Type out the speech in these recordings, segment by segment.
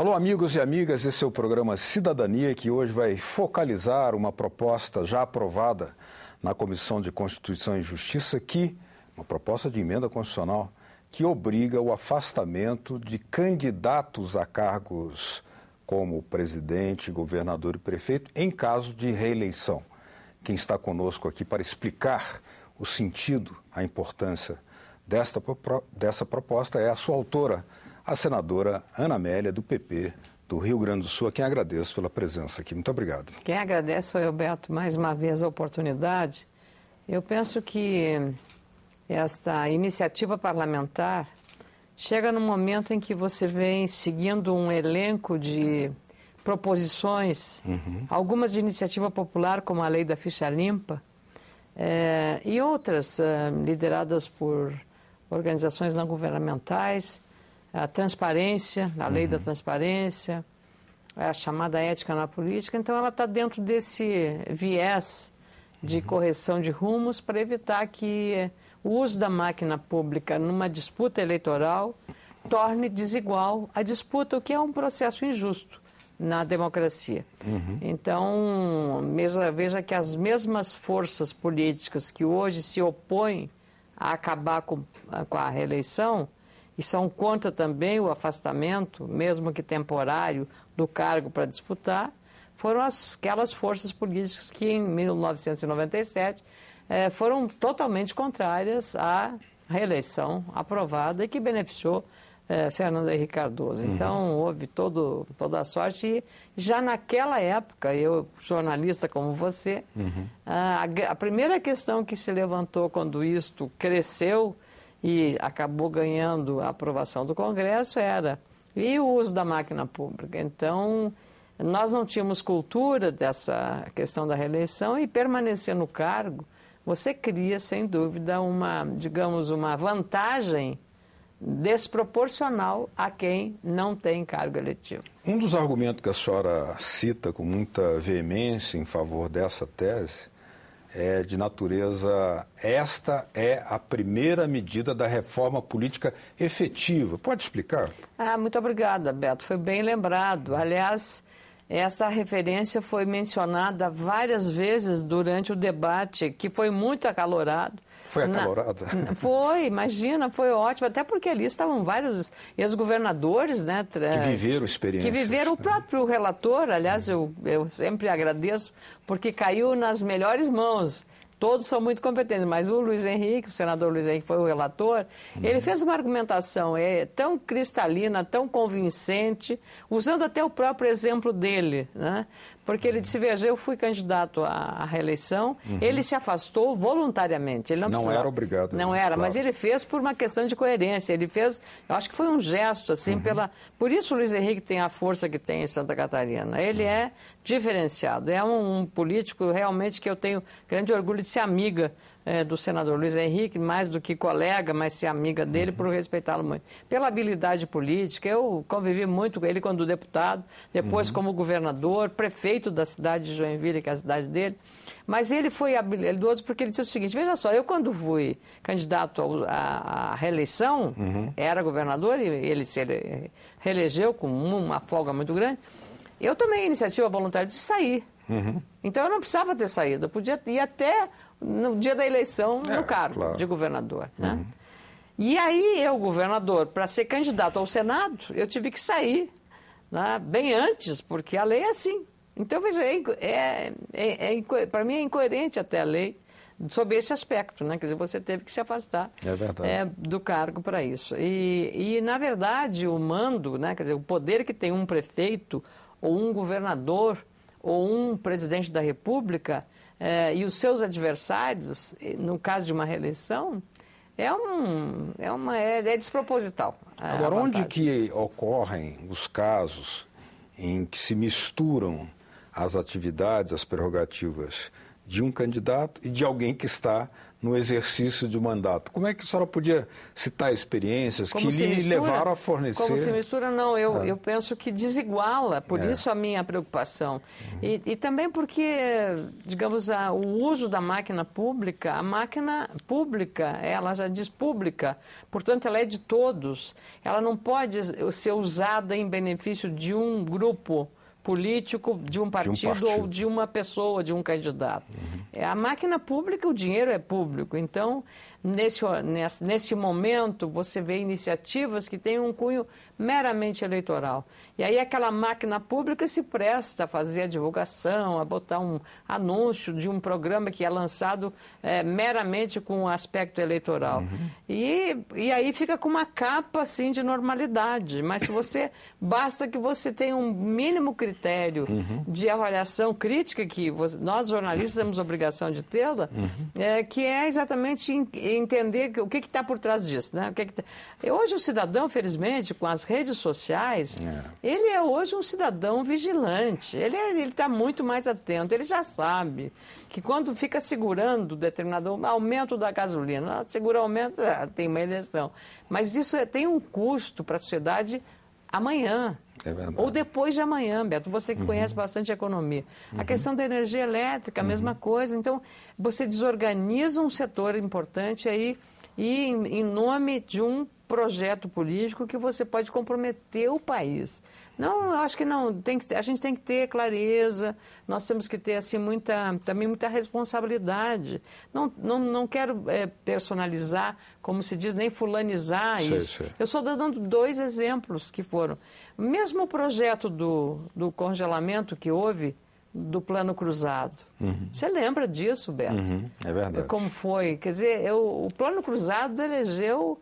Alô, amigos e amigas, esse é o programa Cidadania, que hoje vai focalizar uma proposta já aprovada na Comissão de Constituição e Justiça, uma proposta de emenda constitucional, que obriga o afastamento de candidatos a cargos como presidente, governador e prefeito, em caso de reeleição. Quem está conosco aqui para explicar o sentido, a importância dessa proposta é a sua autora, a senadora Ana Amélia, do PP do Rio Grande do Sul, a quem agradeço pela presença aqui. Muito obrigado. Quem agradece sou eu, Beto, mais uma vez a oportunidade. Eu penso que esta iniciativa parlamentar chega no momento em que você vem seguindo um elenco de proposições, algumas de iniciativa popular, como a lei da ficha limpa, e outras lideradas por organizações não governamentais, a transparência, a lei da transparência, a chamada ética na política. Então, ela está dentro desse viés de correção de rumos para evitar que o uso da máquina pública numa disputa eleitoral torne desigual a disputa, o que é um processo injusto na democracia. Então, veja que as mesmas forças políticas que hoje se opõem a acabar com a reeleição e são contra também o afastamento, mesmo que temporário, do cargo para disputar, foram aquelas forças políticas que, em 1997, foram totalmente contrárias à reeleição aprovada e que beneficiou Fernando Henrique Cardoso. Então, houve toda a sorte. E já naquela época, eu, jornalista como você, a primeira questão que se levantou quando isto cresceu e acabou ganhando a aprovação do Congresso e o uso da máquina pública. Então, nós não tínhamos cultura dessa questão da reeleição e permanecer no cargo, você cria, sem dúvida, uma vantagem desproporcional a quem não tem cargo eletivo. Um dos argumentos que a senhora cita com muita veemência em favor dessa tese é de natureza, esta é a primeira medida da reforma política efetiva. Pode explicar? Muito obrigada, Beto. Foi bem lembrado. Aliás, essa referência foi mencionada várias vezes durante o debate, que foi muito acalorado. Foi acalorado? Foi, imagina, foi ótimo, até porque ali estavam vários ex-governadores, né? Que viveram experiências. Que viveram, o próprio relator, aliás, eu sempre agradeço, porque caiu nas melhores mãos. Todos são muito competentes, mas o Luiz Henrique, o senador Luiz Henrique foi o relator, ele fez uma argumentação tão cristalina, tão convincente, usando até o próprio exemplo dele, né? Porque ele disse, veja, eu fui candidato à reeleição, ele se afastou voluntariamente. Ele não era obrigado. Não era, claro. Mas ele fez por uma questão de coerência, ele fez, eu acho que foi um gesto, assim, Por isso o Luiz Henrique tem a força que tem em Santa Catarina. Ele é diferenciado, é um político realmente que eu tenho grande orgulho de ser amiga do senador Luiz Henrique, mais do que colega, mas ser amiga dele, por respeitá-lo muito. Pela habilidade política, eu convivi muito com ele quando deputado, depois como governador, prefeito da cidade de Joinville, que é a cidade dele. Mas ele foi habilidoso porque ele disse o seguinte, veja só, eu quando fui candidato à reeleição, era governador e ele se reelegeu com uma folga muito grande, eu tomei a iniciativa voluntária de sair. Então eu não precisava ter saído, eu podia ir até no dia da eleição no cargo de governador. Né? E aí eu, governador, para ser candidato ao Senado, eu tive que sair, né, bem antes, porque a lei é assim. Então, veja, para mim é incoerente até a lei sob esse aspecto, né? Quer dizer, você teve que se afastar do cargo para isso. E, na verdade, o mando, né, quer dizer, o poder que tem um prefeito ou um governador ou um presidente da República e os seus adversários, no caso de uma reeleição, é desproposital. Agora, onde que ocorrem os casos em que se misturam as atividades, as prerrogativas de um candidato e de alguém que está no exercício de mandato. Como é que a senhora podia citar experiências que lhe levaram a fornecer? Como se mistura, não. Eu penso que desiguala, por isso a minha preocupação. E também porque, digamos, o uso da máquina pública, a máquina pública, ela já diz pública, portanto ela é de todos. Ela não pode ser usada em benefício de um grupo político, de um partido ou de uma pessoa, de um candidato. A máquina pública, o dinheiro é público. Então, nesse momento, você vê iniciativas que têm um cunho meramente eleitoral. E aí aquela máquina pública se presta a fazer a divulgação, a botar um anúncio de um programa que é lançado meramente com um aspecto eleitoral. E aí fica com uma capa assim de normalidade. Mas se basta que você tenha um mínimo critério de avaliação crítica, que nós jornalistas temos obrigação de tê-la, que é exatamente entender o que está por trás disso. Né? Hoje o cidadão, felizmente, com as redes sociais, ele é hoje um cidadão vigilante, ele está muito mais atento, ele já sabe que quando fica segurando determinado aumento da gasolina, segura aumento, tem uma eleição, mas isso tem um custo para a sociedade amanhã. Ou depois de amanhã, Beto, você que conhece bastante economia. A questão da energia elétrica, a mesma coisa. Então, você desorganiza um setor importante aí e em nome de um projeto político que você pode comprometer o país. Não, eu acho que não. A gente tem que ter clareza, nós temos que ter assim, também muita responsabilidade. Não quero personalizar, como se diz, nem fulanizar isso. Eu só estou dando 2 exemplos que foram. Mesmo o projeto do congelamento que houve, do Plano Cruzado. Você lembra disso, Beto? É verdade. Como foi? Quer dizer, o Plano Cruzado elegeu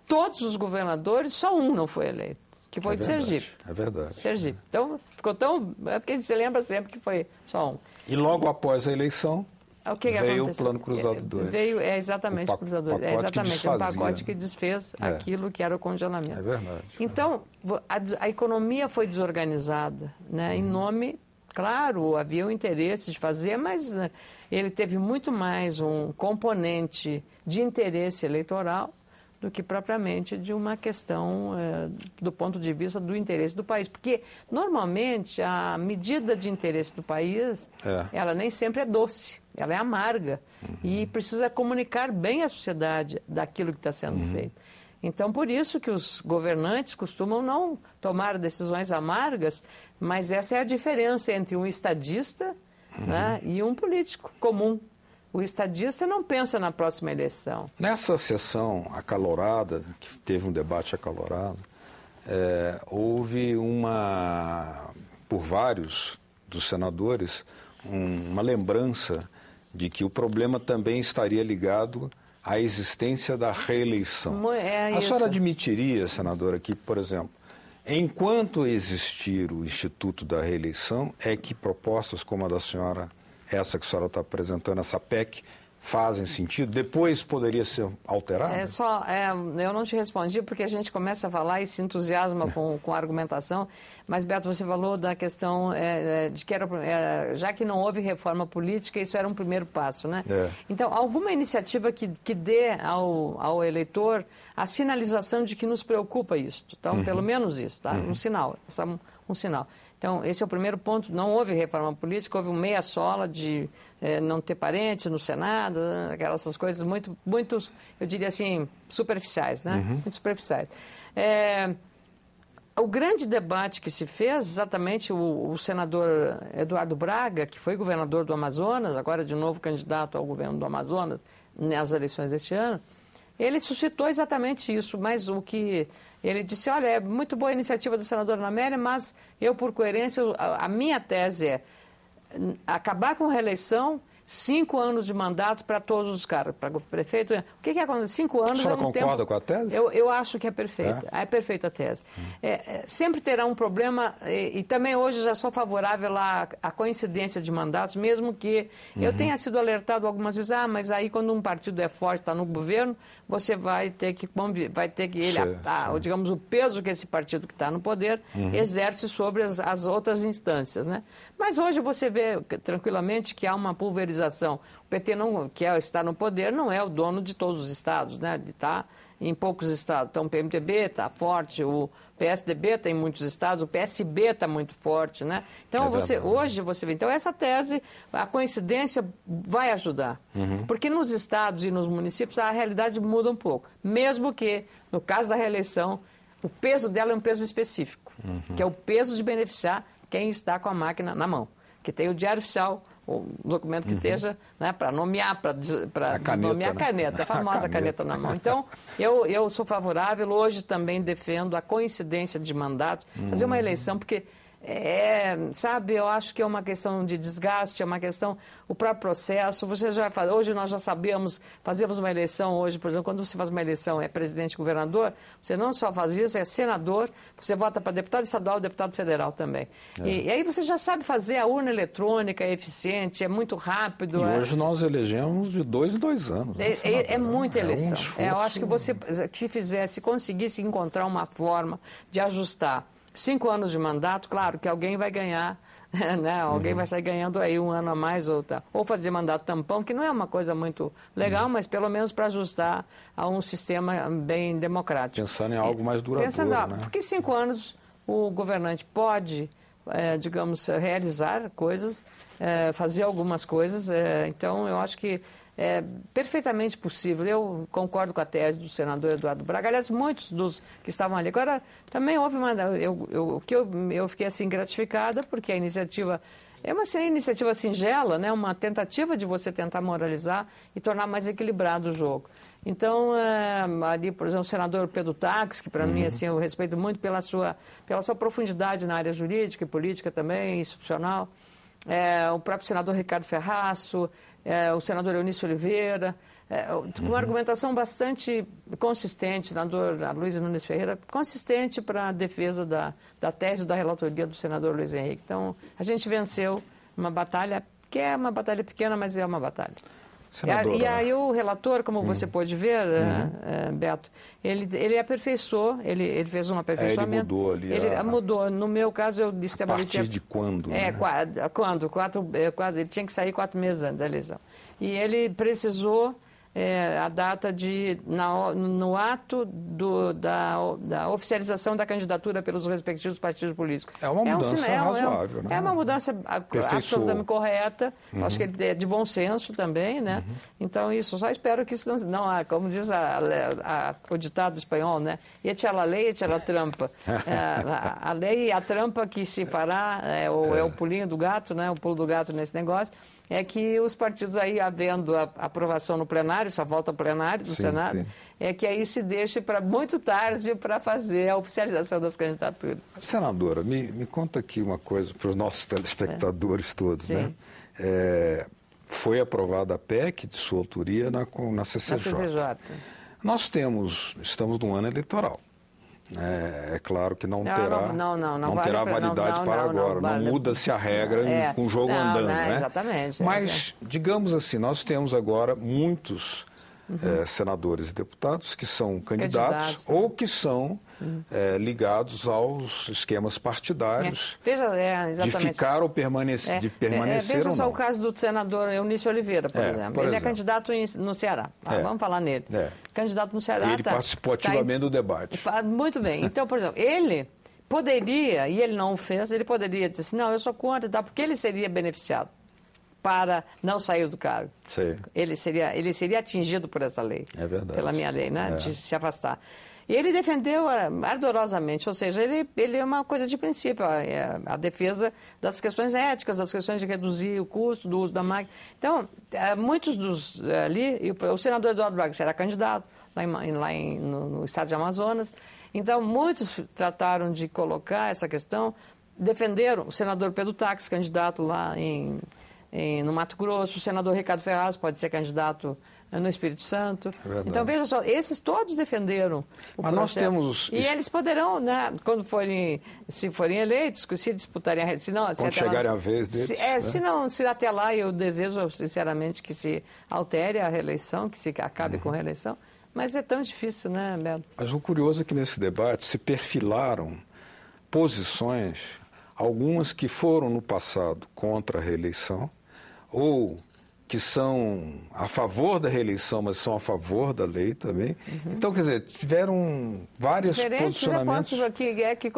todos os governadores, só um não foi eleito, que foi de Sergipe. É verdade. Sergipe. Então, ficou tão... É porque a gente se lembra sempre que foi só um. E logo após a eleição, veio o Plano Cruzado 2. Veio, exatamente, o Cruzado 2. Exatamente, um pacote que desfez aquilo que era o congelamento. É verdade. Então, a economia foi desorganizada, né, em nome... Claro, havia o interesse de fazer, mas ele teve muito mais um componente de interesse eleitoral do que propriamente de uma questão do ponto de vista do interesse do país. Porque, normalmente, a medida de interesse do país, ela nem sempre é doce, ela é amarga. E precisa comunicar bem à sociedade daquilo que está sendo feito. Então, por isso que os governantes costumam não tomar decisões amargas, mas essa é a diferença entre um estadista né, e um político comum. O estadista não pensa na próxima eleição. Nessa sessão acalorada, que teve um debate acalorado, houve por vários dos senadores, uma lembrança de que o problema também estaria ligado à existência da reeleição. A senhora admitiria, senadora, que, por exemplo, enquanto existir o Instituto da Reeleição, é que propostas como a da senhora, essa que a senhora está apresentando, essa PEC, fazem sentido? Depois poderia ser alterada? Eu não te respondi porque a gente começa a falar e se entusiasma com a argumentação, mas, Beto, você falou da questão de que já que não houve reforma política, isso era um primeiro passo, né? Então, alguma iniciativa que dê ao eleitor a sinalização de que nos preocupa isso. Então, pelo menos isso, tá? Um sinal. Um sinal. Então, esse é o primeiro ponto. Não houve reforma política, houve um meia-sola de não ter parentes no Senado, essas coisas muito, eu diria assim, superficiais, né? Muito superficiais. O grande debate que se fez, exatamente o senador Eduardo Braga, que foi governador do Amazonas, agora de novo candidato ao governo do Amazonas nas eleições deste ano, ele suscitou exatamente isso, mas o que ele disse, olha, é muito boa a iniciativa do senador Ana Amélia, mas eu, por coerência, a minha tese é acabar com a reeleição, 5 anos de mandato para todos os caras, para o prefeito. O que acontece? 5 anos... A senhora concorda com a tese? Eu acho que é perfeita. É perfeita a tese. Sempre terá um problema, e também hoje já sou favorável à coincidência de mandatos, mesmo que eu tenha sido alertado algumas vezes, mas aí quando um partido é forte, está no governo, você vai ter que digamos, o peso que esse partido que está no poder exerce sobre as outras instâncias, né? Mas hoje você vê tranquilamente que há uma pulverização pulverização. O PT, que está no poder, não é o dono de todos os estados, né? Está em poucos estados. Então, o PMDB está forte, o PSDB está em muitos estados, o PSB está muito forte, né? Então, hoje você vê. Então, essa tese, a coincidência vai ajudar. Porque nos estados e nos municípios a realidade muda um pouco. Mesmo que, no caso da reeleição, o peso dela é um peso específico, que é o peso de beneficiar quem está com a máquina na mão, que tem o diário oficial, o documento que esteja, né, para nomear, para desnomear a caneta, a famosa caneta na mão. Então, eu sou favorável, hoje também defendo a coincidência de mandatos, fazer uma eleição, porque, sabe, eu acho que é uma questão de desgaste, é uma questão, o próprio processo, você já faz, hoje nós já sabemos, fazemos uma eleição hoje, por exemplo, quando você faz uma eleição, é presidente e governador, você não só faz isso, é senador, você vota para deputado estadual e deputado federal também. E aí você já sabe fazer, a urna eletrônica é eficiente, é muito rápido. E hoje nós elegemos de 2 em 2 anos. É muita eleição. Eu acho que você, se conseguisse encontrar uma forma de ajustar 5 anos de mandato, claro que alguém vai ganhar, né? Alguém vai sair ganhando aí 1 ano a mais ou fazer mandato tampão, que não é uma coisa muito legal, mas pelo menos para ajustar a um sistema bem democrático. Pensando em algo mais duradouro, né? Porque 5 anos o governante pode, digamos, realizar coisas, fazer algumas coisas, então eu acho que é perfeitamente possível. Eu concordo com a tese do senador Eduardo Braga. Aliás, muitos dos que estavam ali. Agora, também houve uma... Eu fiquei assim gratificada, porque a iniciativa é uma iniciativa singela, né? Uma tentativa de você tentar moralizar e tornar mais equilibrado o jogo. Então, ali, por exemplo, o senador Pedro Taques, que para mim assim, eu respeito muito pela sua profundidade na área jurídica e política também, institucional. O próprio senador Ricardo Ferraço, o senador Eunício Oliveira, com uma argumentação bastante consistente, senador Luiz Nunes Ferreira, consistente para a defesa da tese da relatoria do senador Luiz Henrique. Então, a gente venceu uma batalha, que é uma batalha pequena, mas é uma batalha. E aí o relator, como você pôde ver, Beto, ele aperfeiçoou, ele fez um aperfeiçoamento. Ele mudou ali. Ele mudou. No meu caso, eu estabeleci... A partir de quando? Ele tinha que sair 4 meses antes da eleição. E ele precisou a data no ato da oficialização da candidatura pelos respectivos partidos políticos. É uma mudança razoável, né? É uma mudança absolutamente correta, acho que é de bom senso também, né? Então, isso, só espero que isso não como diz o ditado espanhol, né? Echa la lei, echa la trampa. A lei e a trampa que se fará, é o pulinho do gato, né? O pulo do gato nesse negócio, é que os partidos aí, havendo a aprovação no plenário, só volta ao plenário do Senado, é que aí se deixe para muito tarde para fazer a oficialização das candidaturas. Senadora, me conta aqui uma coisa para os nossos telespectadores todos, né? Foi aprovada a PEC de sua autoria na CCJ. Na CCJ. Nós estamos num ano eleitoral. É claro que não terá validade para agora. Não muda-se a regra com o jogo andando, né? Exatamente. Mas, digamos assim, nós temos agora muitos senadores e deputados que são candidatos ou que são ligados aos esquemas partidários de ficar ou permanecer veja ou só não. o caso do senador Eunício Oliveira, por exemplo. Ele é candidato no Ceará. Vamos falar nele. Candidato no Ceará. Ele participou ativamente do debate. Muito bem. Então, por exemplo, ele poderia, e ele não o fez, ele poderia dizer assim, não, eu sou contra, porque ele seria beneficiado para não sair do cargo. Sim. Ele seria atingido por essa lei. É verdade. Pela minha lei, né? De se afastar. E ele defendeu ardorosamente, ou seja, ele é uma coisa de princípio, a defesa das questões éticas, das questões de reduzir o custo do uso da máquina. Então, muitos dos ali, o senador Eduardo Braga será candidato no estado de Amazonas, então muitos trataram de colocar essa questão, defenderam o senador Pedro Taques, candidato lá no Mato Grosso, o senador Ricardo Ferraz pode ser candidato no Espírito Santo. Então, veja só, esses todos defenderam o projeto. Nós temos... E eles poderão, né, se forem eleitos, se disputarem... Quando chegarem a vez deles. Se até lá eu desejo, sinceramente, que se altere a reeleição, que se acabe com a reeleição, mas é tão difícil, né, Beto? Mas o curioso é que nesse debate se perfilaram posições, algumas que foram no passado contra a reeleição, ou que são a favor da reeleição, mas são a favor da lei também. Então, quer dizer, tiveram vários posicionamentos. Que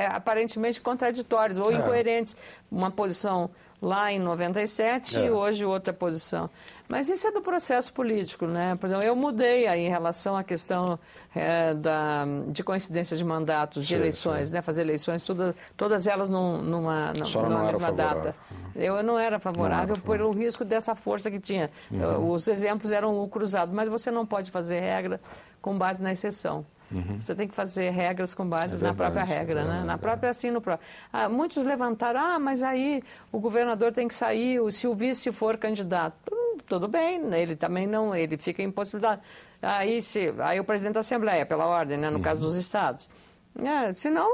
aparentemente contraditórios ou incoerentes. Uma posição lá em 97 e hoje outra posição. Mas isso é do processo político, né? Por exemplo, eu mudei aí em relação à questão de coincidência de mandatos, de eleições, né? Fazer eleições, todas elas numa mesma data. Eu não era favorável pelo risco dessa força que tinha. Os exemplos eram cruzados, mas você não pode fazer regra com base na exceção. Você tem que fazer regras com base na própria regra, né? Na própria, assim, no próprio. Muitos levantaram, mas aí o governador tem que sair, se o vice for candidato. Tudo bem, ele também não, ele fica impossibilitado. Aí o presidente da Assembleia, pela ordem, né, no caso dos estados. Senão,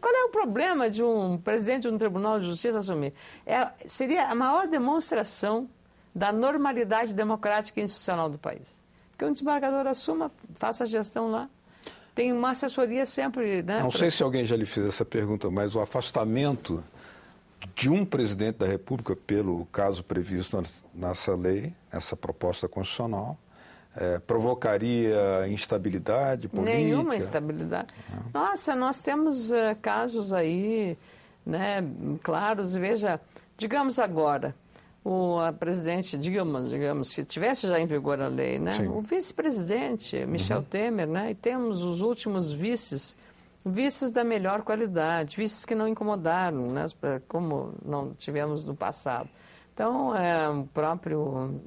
qual é o problema de um presidente de um Tribunal de Justiça assumir? Seria a maior demonstração da normalidade democrática e institucional do país. Que um desembargador assuma, faça a gestão lá. Tem uma assessoria sempre, né? Não sei se alguém já lhe fez essa pergunta, mas o afastamento de um presidente da República pelo caso previsto nessa lei, essa proposta constitucional, provocaria instabilidade política? Nenhuma instabilidade. Nossa, nós temos casos aí, né, claros. Veja, digamos agora, o presidente, digamos, se tivesse já em vigor a lei, né, o vice-presidente, Michel Temer, né, e temos os últimos vices da melhor qualidade, vices que não incomodaram, né, como não tivemos no passado. Então, o próprio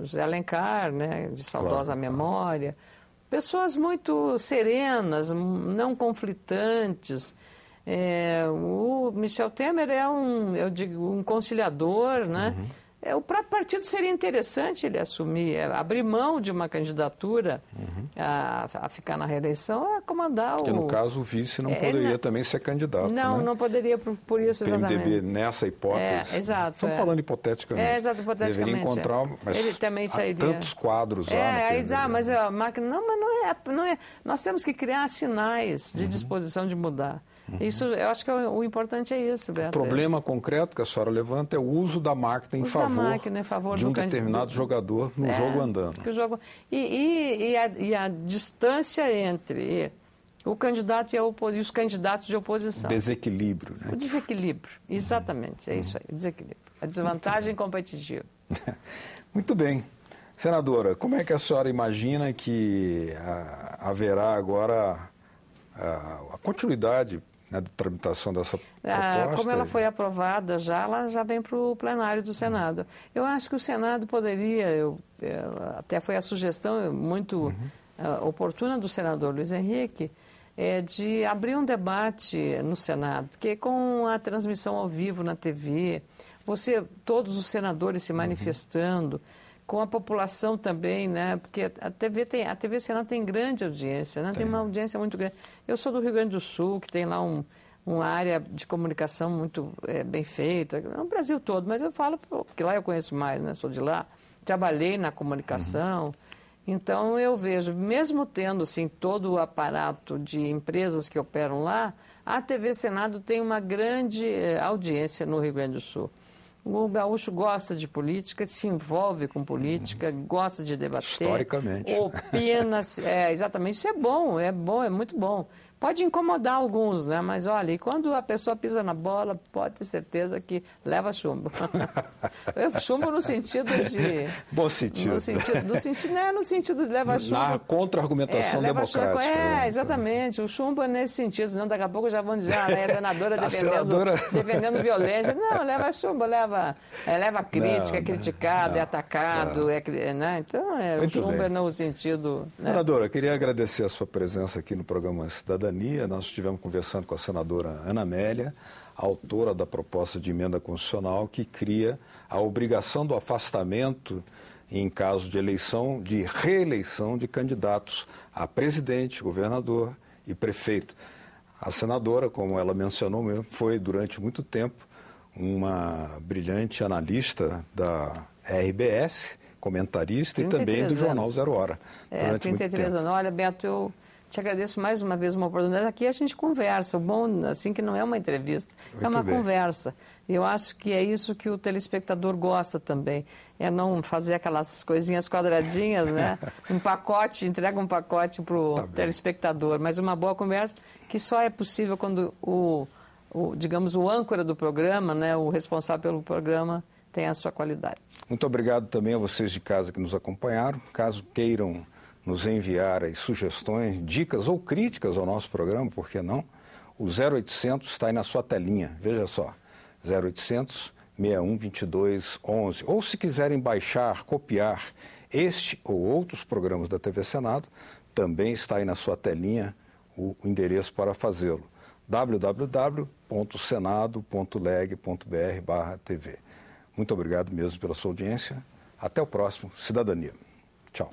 José Alencar, né, de saudosa memória, pessoas muito serenas, não conflitantes. O Michel Temer é um conciliador, né? O próprio partido seria interessante ele assumir, abrir mão de uma candidatura a ficar na reeleição, a comandar Porque, no caso, o vice não poderia também ser candidato, não poderia por isso, exatamente. O PMDB, nessa hipótese, exato, estamos falando hipoteticamente, exato, hipoteticamente, deveria encontrar, mas ele também sairia. há tantos quadros lá no aí PMDB. mas a máquina, não é. Nós temos que criar sinais de disposição de mudar. Isso, eu acho que o importante é isso, Beto. O problema concreto que a senhora levanta é o uso da máquina em favor de um determinado jogador no jogo andando. E a distância entre o candidato e os candidatos de oposição. Desequilíbrio. Né? O desequilíbrio, exatamente, é isso aí, o desequilíbrio. A desvantagem competitiva. Muito bem. Senadora, como é que a senhora imagina que haverá agora a continuidade, né, da tramitação dessa proposta? Como ela foi aprovada ela já vem para o plenário do Senado. Eu acho que o Senado poderia, até foi a sugestão muito oportuna do senador Luiz Henrique, de abrir um debate no Senado, porque com a transmissão ao vivo na TV, todos os senadores se manifestando, com a população também, né? Porque a TV Senado tem grande audiência, né? Tem uma audiência muito grande. Eu sou do Rio Grande do Sul, que tem lá uma área de comunicação muito bem feita, no Brasil todo, mas eu falo porque lá eu conheço mais, né? Sou de lá, trabalhei na comunicação, então eu vejo, mesmo tendo assim todo o aparato de empresas que operam lá, a TV Senado tem uma grande audiência no Rio Grande do Sul. O gaúcho gosta de política, se envolve com política, gosta de debater. Historicamente. Opina, exatamente, isso é bom, é muito bom. Pode incomodar alguns, né? Mas olha, e quando a pessoa pisa na bola, pode ter certeza que leva chumbo. Chumbo no sentido de... Bom sentido. No sentido de levar chumbo. Na contra-argumentação democrática. Exatamente. O chumbo é nesse sentido. Senão daqui a pouco já vão dizer, é a senadora defendendo violência. Não, leva chumbo, leva crítica, é criticado, é atacado, né? Então, o chumbo é no sentido... Né? Senadora, queria agradecer a sua presença aqui no programa Cidadania. Nós estivemos conversando com a senadora Ana Amélia, autora da proposta de emenda constitucional que cria a obrigação do afastamento em caso de reeleição de candidatos a presidente, governador e prefeito. A senadora, como ela mencionou mesmo, foi durante muito tempo uma brilhante analista da RBS, comentarista e também do Jornal Zero Hora. 33 anos. Olha, Beto, Te agradeço mais uma vez uma oportunidade. Aqui a gente conversa, o bom, assim, que não é uma entrevista, é uma conversa. E eu acho que é isso que o telespectador gosta também, é não fazer aquelas coisinhas quadradinhas, né? Um pacote, entrega um pacote para o telespectador, mas uma boa conversa que só é possível quando digamos, o âncora do programa, né, o responsável pelo programa, tem a sua qualidade. Muito obrigado também a vocês de casa que nos acompanharam. Caso queiram nos enviar aí sugestões, dicas ou críticas ao nosso programa, por que não? O 0800 está aí na sua telinha, veja só, 0800 61 22 11. Ou se quiserem baixar, copiar este ou outros programas da TV Senado, também está aí na sua telinha o endereço para fazê-lo, www.senado.leg.br/TV. Muito obrigado mesmo pela sua audiência. Até o próximo Cidadania. Tchau.